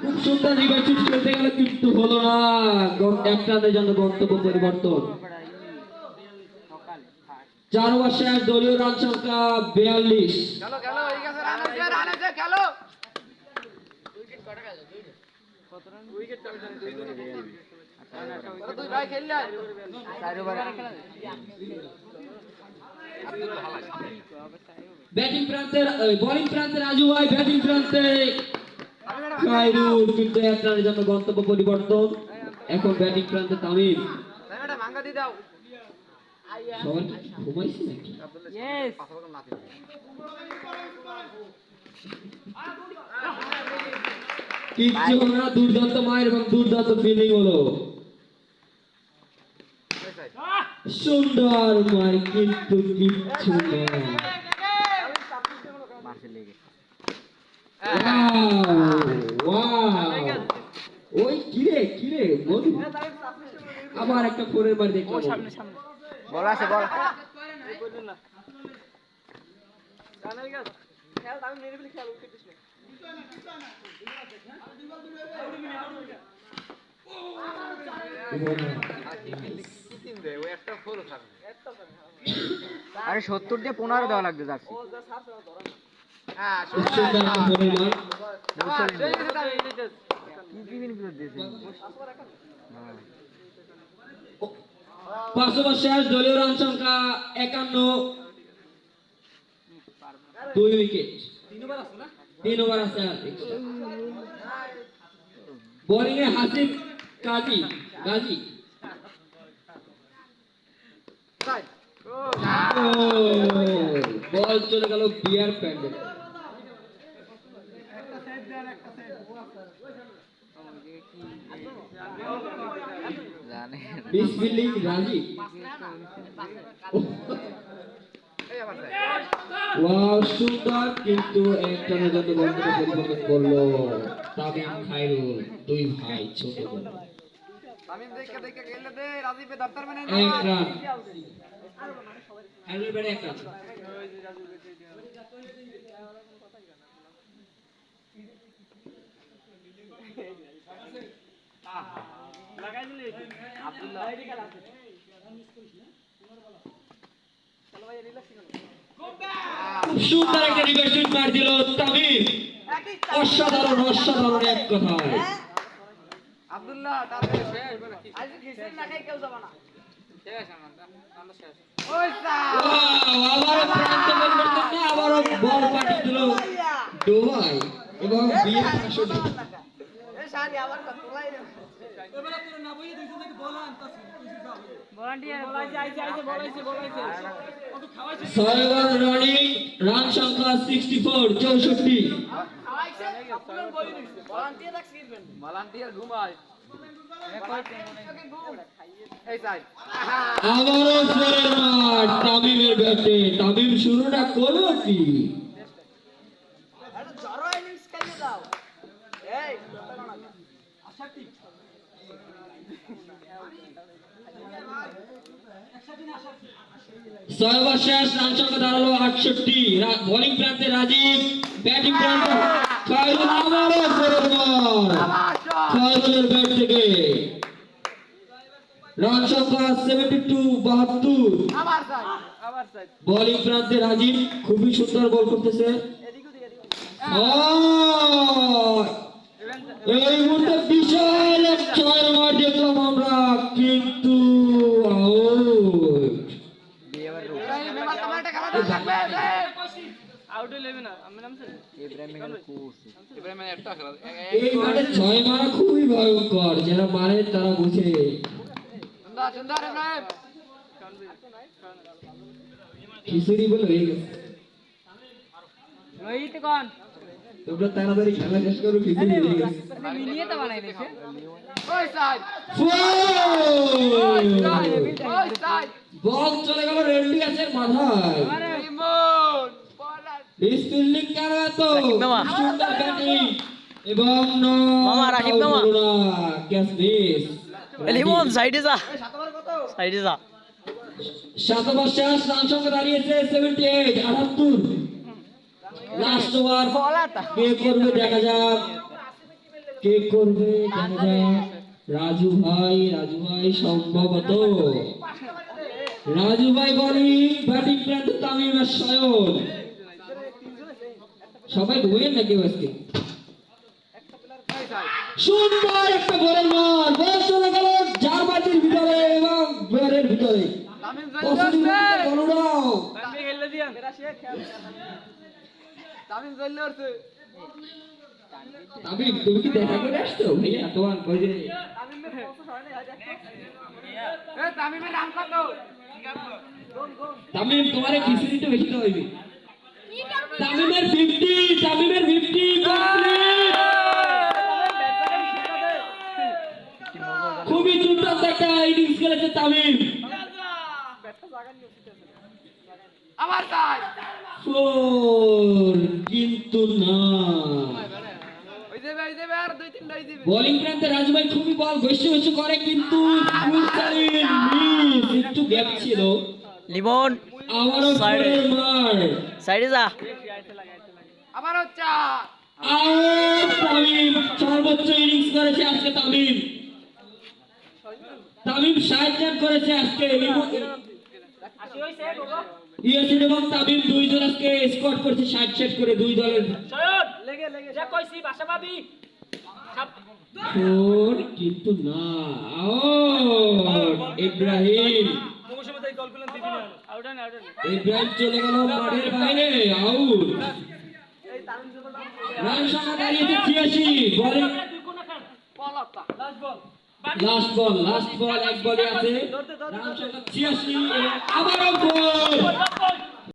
খুব সুন্দর river shoot খেলতে গেল কিন্তু হলো না। এক রানের জন্য গন্তব্য পরিবর্তন। 4 ওভার শেষ, দলীয় রান সংখ্যা 42। ব্যাটিং প্রান্তে বোলিং প্রান্তে রাজু ভাই, ব্যাটিং প্রান্তে খায়রুল, কিন্তু এক রানের জন্য গন্তব্য পরিবর্তন। এখন ব্যাটিং প্রান্তে তামিম। সবাই কি ঘুমাইছে নাকি? কিচ্ছু হলো না, দুর্দান্ত মায়ের এবং দুর্দান্ত ফিল্ডিং হলো। সুন্দর মার, কিন্তু কিচ্ছু না। ওই কিরে কিরে বলু, আবার একটা ফোরের মার দেখলাম। বল আছে বল। আরে 70 দিয়ে 15 দেওয়া লাগবে জার্সি। পাঁচ ওভার শেষ, দলীয় রান সংখ্যা 51, 2 উইকেট, 3 ওভার আছে। বোলিং এ হাসিব গাজী বল চলে গেল বিয়ার প্যান্ডেল। ফিল্ডিং রাজীব। ওয়াও সুন্দর, কিন্তু একটা নজর গন্তব্য পরিবর্তন করলো তামিম খায়রুল, দুই ভাই ছোট বল। তামিম দেখে দেখে খেললে দে, রাজীবে দপ্তর মানে না। এক রান, খায়রুল ব্যাটে এক রান। লাগাই দিলে আব্দুল্লাহ খুব সুন্দর একটা রিভার শুট মার দিল তামিম। অসাধারণ অসাধারণ এক কথায়। আব্দুল্লাহ তারপরে শেষ বলে কি আজ কিসের না খাই কেউ যাবে না। শেষ আমরা শেষ। ওই আবারও প্রান্ত পরিবর্তন না, আবারও বল পাঠিয়ে দিল ডোভাই এবং বিয়ে আসলে এই শালি আবার তোলাই রে। এবারে তোর না বইয়ে দুইজন থেকে বল আনতাছি। ভলান্টিয়ার বলাইছে। কত খাওয়াইছে। 6 ওভার রানিং, রান সংখ্যা 64, 64। খাওয়াইছে আপনার বই দিছে। ভলান্টিয়ার রাখ সিরবেন। ভলান্টিয়ার ঘুমায়। এই সাইড আবারও ফোরের মার তামিমের ব্যাটে। তামিম শুরুটা করলো কি? আরে জড়ো ইনিংস খেলে দাও। এই আশা কি 6 ওভার শেষ, রান সংখ্যা দাঁড়ালো 68। বোলিং প্রান্তে রাজীব, ব্যাটিং প্রান্তে খায়রুল। আবারও ফোরের মার খায়রুলের ব্যাট থেকে। রান সংখ্যা 72, 72। আবার সাইড বোলিং প্রান্তে রাজীব খুবই সুন্দর বল করতেছে। এই মুহূর্তে বিশাল এক ছয়ের মার দেখলাম আমরা, কিন্তু আউট হইবে না। আমি নামছে ইব্রাহিম একটা খেলা এই মাঠে ছয় মারা খুবই ভয়ঙ্কর, যারা মারে তারা বুঝে। সুন্দর ইব্রাহিম খিচুড়ি বলে হয়ে গেছে। রোহিত কোন তোমরা তাড়াতাড়ি খেলা শেষ করো, খিচুড়ি হয়ে গেছে। মিলিয়ে তো বানাই দিয়েছে। ওই সাইড ওই সাইড বল চলে গেল রেন্ডিয়াসের মাথায়। আরে রিমন ফিল্ডিং কার এত সুন্দর ব্যাটিং এবং মামা রাকিব মামা ক্যাচ মিস। লিমন সাইডে যা, সাইডে যা। 7 ওভার শেষ, রান সংখ্যা দাঁড়িয়েছে 78, 78। লাস্ট ওভার কে করবে দেখা যাক, কে করবে দেখা যাক। রাজু ভাই সম্ভবত রাজু ভাই বলিং, ব্যাটিং প্রান্তে তামিম আর সায়ন। সবাই ঢুকেন নাকি আজকে? সুন্দর একটা বলের মার, বল চলে গেল জারবাজির ভিতরে এবং বলের ভিতরে। তামিম তুমি কি দেখা করে আসছো ভাইয়া? তোমার ওই যে তামিম তোমার খিচুড়িটা বেশি তো হইবে। তামিমের 50 কমপ্লিট। খুবই দুর্দান্ত একটা ইনিংস খেলেছে তামিম। ফোর কিন্তু না। বোলিং প্রান্তে রাজু ভাই খুবই বল ঘষে করে কিন্তু একটু গ্যাপ ছিল। লিমন আবারও ফোরের মার। সাইডে যা। তামিম সর্বোচ্চ ইনিংস করেছে আজকে তামিম। 60 রান করেছে আজকে। ইয়াসিন এবং তামিম দুইজন আজকে স্কোর করেছে 60 সেট করে দুই দলের। ফোর কিন্তু না। ইব্রাহিম চলে গেল মাঠের বাইরে, আউট। রান সংখ্যা দাঁড়িয়েছে 86। বলিং লাস্ট বল এক বলে আছে। রান সংখ্যা 86 এবং আবারও গোল।